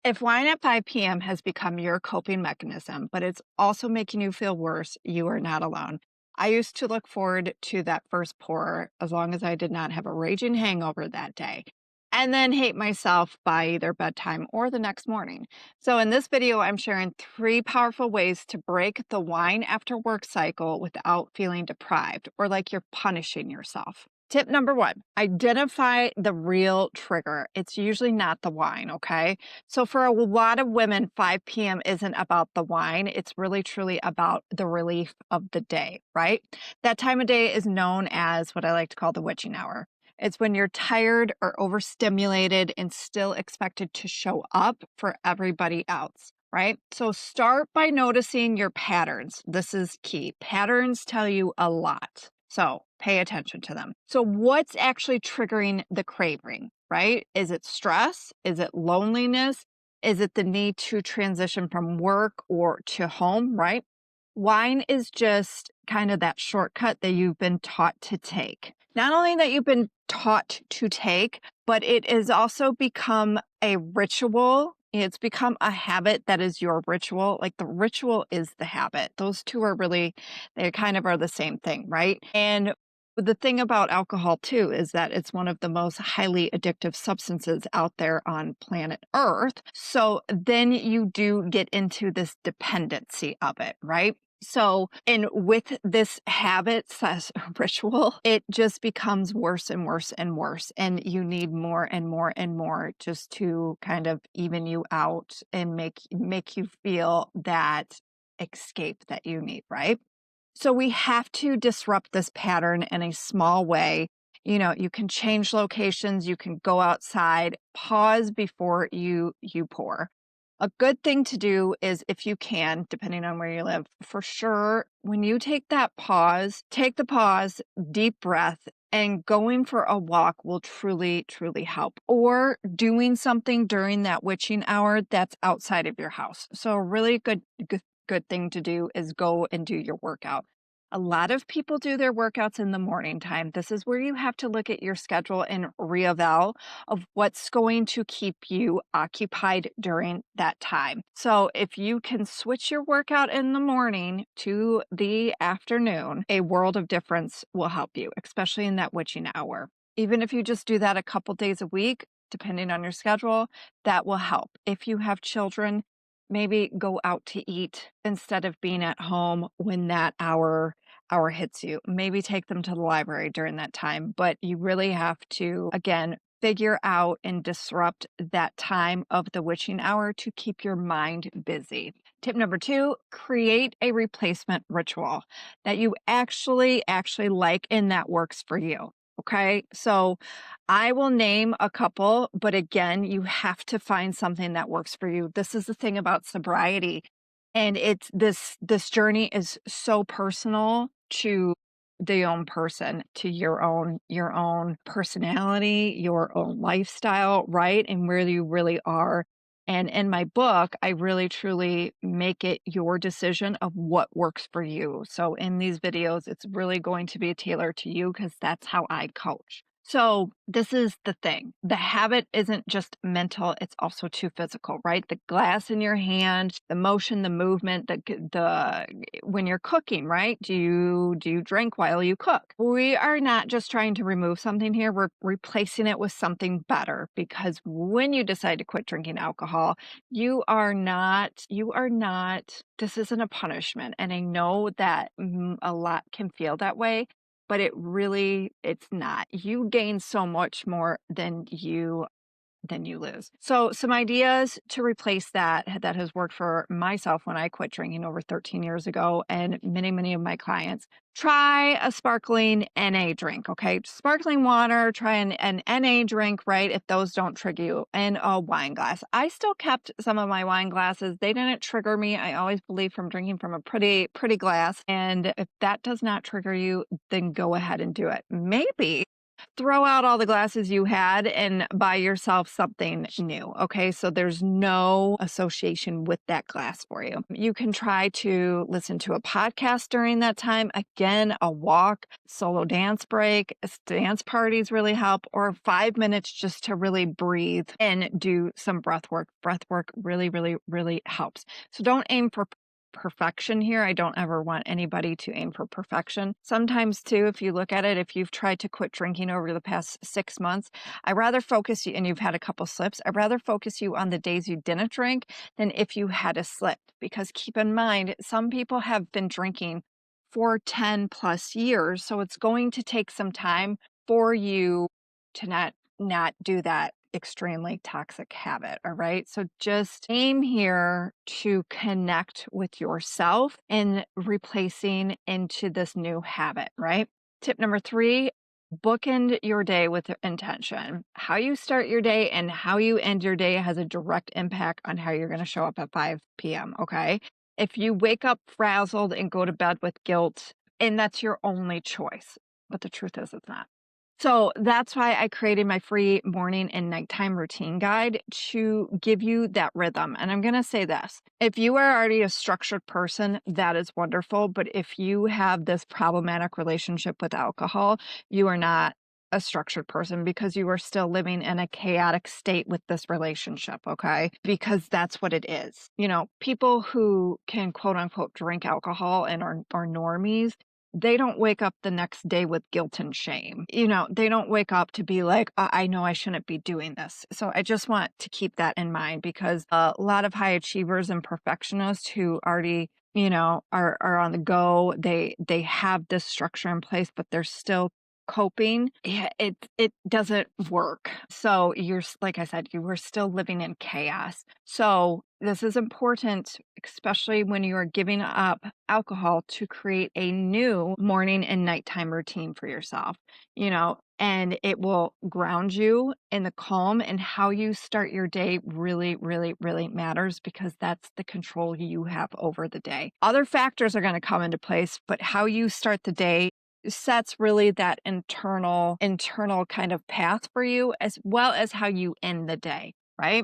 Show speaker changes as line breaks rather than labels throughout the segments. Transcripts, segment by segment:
If wine at 5 p.m. has become your coping mechanism, but it's also making you feel worse, you are not alone. I used to look forward to that first pour as long as I did not have a raging hangover that day, and then hate myself by either bedtime or the next morning. So, in this video, I'm sharing 3 powerful ways to break the wine after work cycle without feeling deprived or like you're punishing yourself. Tip number 1, identify the real trigger. It's usually not the wine, okay? So for a lot of women, 5 p.m. isn't about the wine. It's really truly about the relief of the day, right? That time of day is known as what I like to call the witching hour. It's when you're tired or overstimulated and still expected to show up for everybody else, right? So start by noticing your patterns. This is key. Patterns tell you a lot. So pay attention to them. So what's actually triggering the craving, right? Is it stress? Is it loneliness? Is it the need to transition from work or to home, right? Wine is just kind of that shortcut that you've been taught to take. Not only that you've been taught to take, but it has also become a ritual. It's become a habit that is your ritual. Like the ritual is the habit. Those two are really, they kind of are the same thing, right? And the thing about alcohol too is that it's one of the most highly addictive substances out there on planet Earth. So then you do get into this dependency of it, right? So, and with this habit slash ritual, it just becomes worse and worse and worse. And you need more and more and more just to kind of even you out and make you feel that escape that you need, right? So we have to disrupt this pattern in a small way. You know, you can change locations, you can go outside, pause before you pour. A good thing to do is if you can, depending on where you live, for sure, when you take the pause, deep breath, and going for a walk will truly, truly help. Or doing something during that witching hour that's outside of your house. So a really good thing to do is go and do your workout. A lot of people do their workouts in the morning time. This is where you have to look at your schedule and reeval of what's going to keep you occupied during that time. So if you can switch your workout in the morning to the afternoon, a world of difference will help you, especially in that witching hour. Even if you just do that a couple days a week, depending on your schedule, that will help. If you have children, maybe go out to eat instead of being at home when that hour hits you. Maybe take them to the library during that time, but you really have to again figure out and disrupt that time of the witching hour to keep your mind busy. Tip number 2, create a replacement ritual that you actually like and that works for you. Okay? So I will name a couple, but again, you have to find something that works for you. This is the thing about sobriety. And it's this journey is so personal to the own person, to your own personality, your own lifestyle, right? And where you really are. And in my book, I really truly make it your decision of what works for you. So in these videos, it's really going to be tailored to you because that's how I coach. So this is the thing. The habit isn't just mental, it's also too physical, right? The glass in your hand, the motion, the movement, the when you're cooking, right? Do you drink while you cook? We are not just trying to remove something here, we're replacing it with something better because when you decide to quit drinking alcohol, you are not this isn't a punishment. And I know that a lot can feel that way, but it's not. You gain so much more than you lose. So some ideas to replace that has worked for myself when I quit drinking over 13 years ago and many of my clients. Try a sparkling NA drink, okay? Sparkling water, try an NA drink, right? If those don't trigger you, and a wine glass. I still kept some of my wine glasses. They didn't trigger me. I always believe from drinking from a pretty glass. And if that does not trigger you, then go ahead and do it. Maybe throw out all the glasses you had and buy yourself something new. Okay. So there's no association with that glass for you. You can try to listen to a podcast during that time. Again, a walk, solo dance break, dance parties really help, or 5 minutes just to really breathe and do some breath work. Breath work really, really, really helps. So don't aim for perfection here. I don't ever want anybody to aim for perfection. Sometimes too, if you look at it, if you've tried to quit drinking over the past 6 months, I'd rather focus you, and you've had a couple slips, I'd rather focus you on the days you didn't drink than if you had a slip. Because keep in mind, some people have been drinking for 10 plus years. So it's going to take some time for you to not do that extremely toxic habit. All right. So just aim here to connect with yourself and replacing into this new habit, right? Tip number 3, bookend your day with intention. How you start your day and how you end your day has a direct impact on how you're going to show up at 5 p.m. Okay. If you wake up frazzled and go to bed with guilt, and that's your only choice, but the truth is it's not. So that's why I created my free morning and nighttime routine guide to give you that rhythm. And I'm going to say this: if you are already a structured person, that is wonderful. But if you have this problematic relationship with alcohol, you are not a structured person because you are still living in a chaotic state with this relationship. Okay. Because that's what it is. You know, people who can quote unquote drink alcohol and are normies, they don't wake up the next day with guilt and shame. You know, they don't wake up to be like, I know I shouldn't be doing this. So I just want to keep that in mind, because a lot of high achievers and perfectionists who already, are on the go, they have this structure in place, but they're still coping. Yeah, it doesn't work. So like I said, you were still living in chaos. So this is important, especially when you are giving up alcohol, to create a new morning and nighttime routine for yourself, and it will ground you in the calm, and how you start your day really, really, really matters, because that's the control you have over the day. Other factors are going to come into place, but how you start the day sets really that internal kind of path for you, as well as how you end the day, right?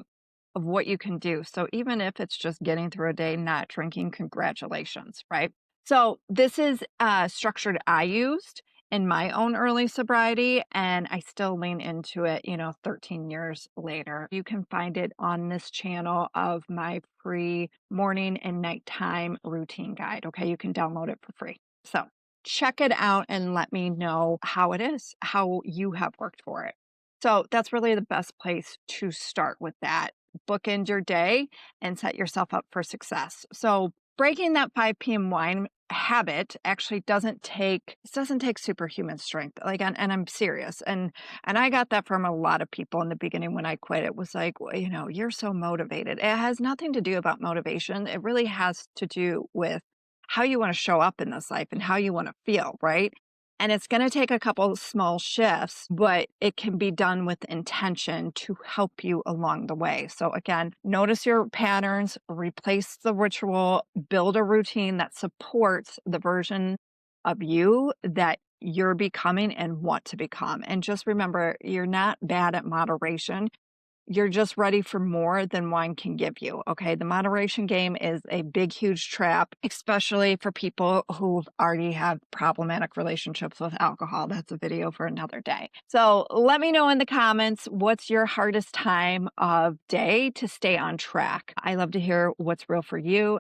Of what you can do. So even if it's just getting through a day not drinking, congratulations, right? So this is structured I used in my own early sobriety, and I still lean into it, 13 years later. You can find it on this channel of my free morning and nighttime routine guide. Okay, you can download it for free. So check it out and let me know how it is, how you have worked for it. So that's really the best place to start with that. Bookend your day and set yourself up for success. So breaking that 5 p.m. wine habit actually doesn't take superhuman strength. Like, and I'm serious. And I got that from a lot of people in the beginning when I quit. It was like, well, you're so motivated. It has nothing to do about motivation. It really has to do with how you want to show up in this life and how you want to feel, right? And it's going to take a couple small shifts, but it can be done with intention to help you along the way. So again, notice your patterns, replace the ritual, build a routine that supports the version of you that you're becoming and want to become. And just remember, you're not bad at moderation. You're just ready for more than wine can give you. Okay. The moderation game is a big, huge trap, especially for people who already have problematic relationships with alcohol. That's a video for another day. So let me know in the comments, what's your hardest time of day to stay on track? I love to hear what's real for you.